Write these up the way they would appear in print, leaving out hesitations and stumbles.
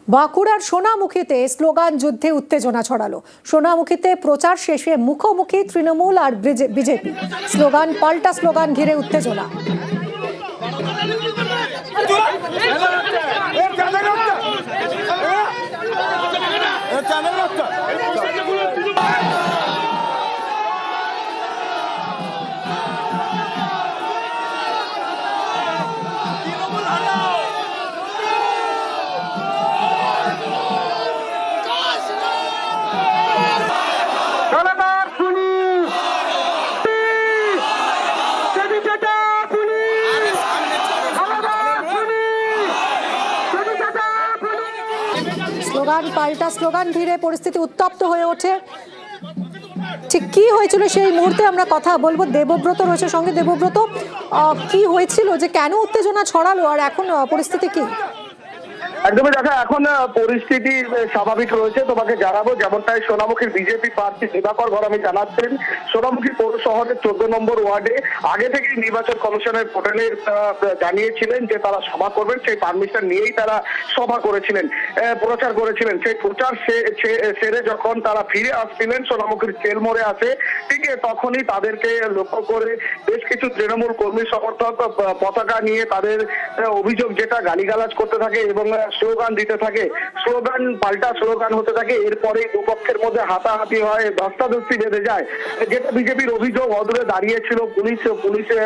বাঁকুড়ার সোনামুখীতে স্লোগান যুদ্ধে উত্তেজনা ছড়ালো। সোনামুখীতে প্রচার শেষে মুখোমুখি তৃণমূল আর বিজেপি। স্লোগান পাল্টা স্লোগান ঘিরে উত্তেজনা। স্লোগান পাল্টা স্লোগান ঘিরে পরিস্থিতি উত্তপ্ত হয়ে ওঠে। ঠিক কি হয়েছিল সেই মুহূর্তে আমরা কথা বলবো। দেবব্রত রয়েছে সঙ্গে। দেবব্রত, কি হয়েছিল, যে কেন উত্তেজনা ছড়ালো, আর এখন পরিস্থিতি কি? একদমই দেখা, এখন পরিস্থিতি স্বাভাবিক রয়েছে। তোমাকে জানাবো, যেমনটাই সোনামুখীর বিজেপি প্রার্থী দিবাকর ঘরামি জানাচ্ছেন, সোনামুখী পৌর শহরের 14 নম্বর ওয়ার্ডে আগে থেকেই নির্বাচন কমিশনের পোর্টালে জানিয়েছিলেন যে তারা সভা করবেন। সেই পারমিশন নিয়েই তারা সভা করেছিলেন, প্রচার করেছিলেন। সেই প্রচার সেরে যখন তারা ফিরে আসছিলেন, সোনামুখীর চেল মোড়ে আসে, ঠিক তখনই তাদেরকে লক্ষ্য করে বেশ কিছু তৃণমূল কর্মী সমর্থক পতাকা নিয়ে তাদের অভিযোগ যেটা গালিগালাজ করতে থাকে এবং স্লোগান দিতে থাকে। স্লোগান পাল্টা স্লোগান হতে থাকে। এরপরেই দুপক্ষের মধ্যে হাতাহাতি হয়, ধস্তাধস্তি বেঁধে যায়। যেটা বিজেপির অভিযোগ, অদূরে দাঁড়িয়েছিল পুলিশে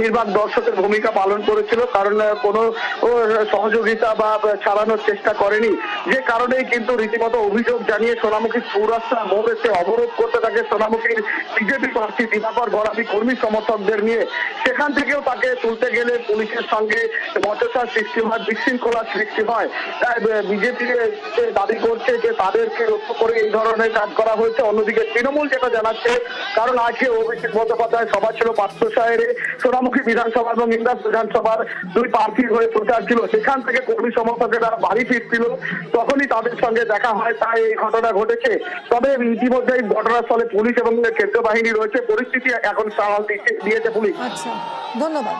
নির্বাক দর্শকের ভূমিকা পালন করেছিল, কারণ কোনো সহযোগিতা বা ছাড়ানোর চেষ্টা করেনি। যে কারণেই কিন্তু রীতিমতো অভিযোগ জানিয়ে সোনামুখী চৌরাস্তা মোড় এসে অবরোধ করতে থাকে সোনামুখীর বিজেপি প্রার্থী দিবাকর ঘরামি কর্মী সমর্থকদের নিয়ে। সেখান থেকেও তাকে তুলতে গেলে পুলিশের সঙ্গে বচসার সৃষ্টি হয়, বিশৃঙ্খলা সৃষ্টি হয়। বিজেপি দাবি করছে যে তাদেরকে লক্ষ্য করে এই ধরনের কাজ করা হয়েছে। অন্যদিকে তৃণমূল যেটা জানাচ্ছে, কারণ আজকে অভিষেক বন্দ্যোপাধ্যায় সভা ছিল পাত্রসাহেরে, সোনামুখী বিধানসভা এবং ইন্দাস বিধানসভার দুই প্রার্থীর হয়ে প্রচার ছিল। সেখান থেকে কর্মী সমর্থকেরা বাড়ি ফিরছিল, তখনই তাদের সঙ্গে দেখা হয়, তাই এই ঘটনা ঘটেছে। তবে ইতিমধ্যেই ঘটনাস্থলে পুলিশ এবং কেন্দ্রীয় বাহিনী রয়েছে। পরিস্থিতি এখন সামাল দিয়েছে পুলিশ। আচ্ছা, ধন্যবাদ।